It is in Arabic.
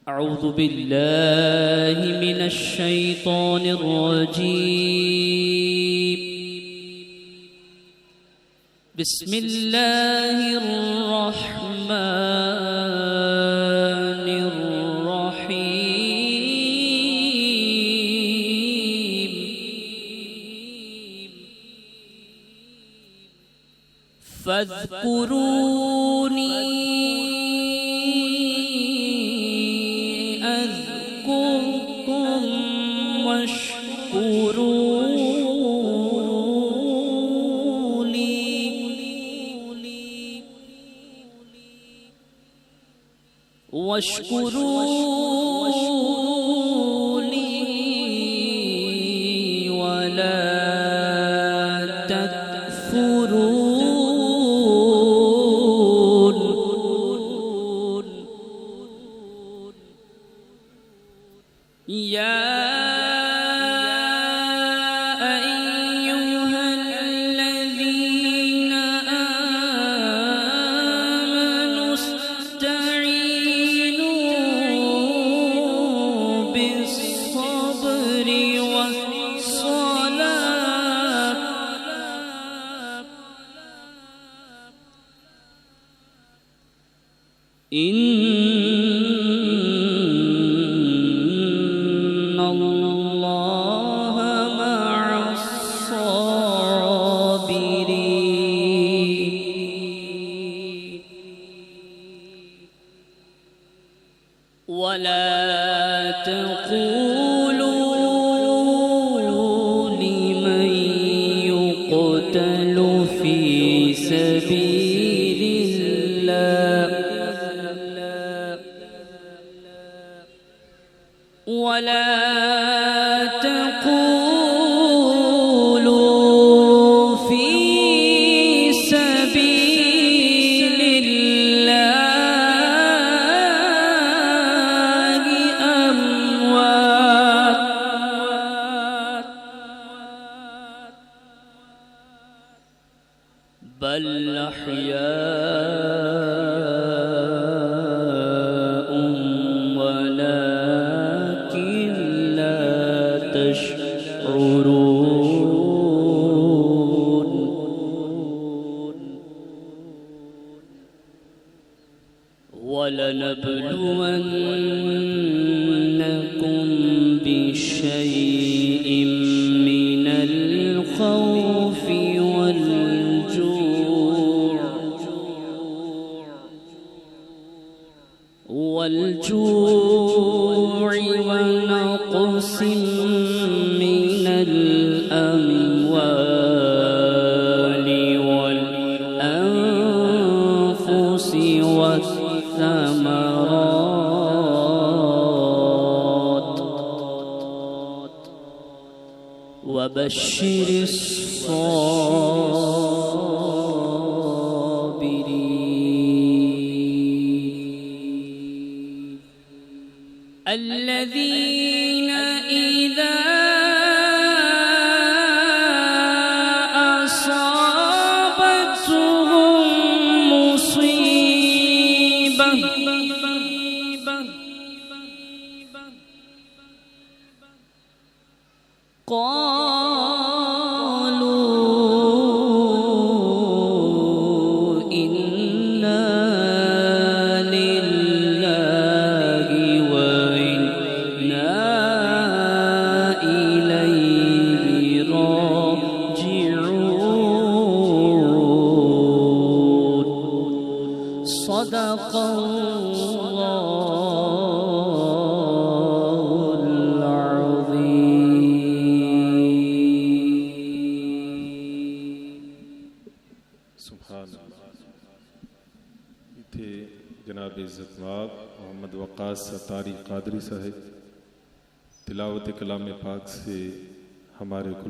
أعوذ بالله من الشيطان الرجيم بسم الله الرحمن الرحيم فاذكروني أذكركم واشكروا لي ولا تكفرون يا أيها الذين آمنوا استعينوا بالصبر والصلاة إن الله مع الصابرين ولا تقولوا لمن يقتل في سبيل الله ولا تقولوا في سبيل الله أموات بل أحياء ولكن لا تشعرون ولنبلونكم بشيء من الخوف والجوع ونقص من الأموال والأنفس والثمرات وبشر الصابرين الذين إذا أصابتهم مصيبة قالوا إنا لله وإنا إليه راجعون صدق الله इथे जनाब इज़्ज़त माब मोहम्मद वक़ास सतारी क़ादरी साहिब तिलावत कलाम पाक से हमारे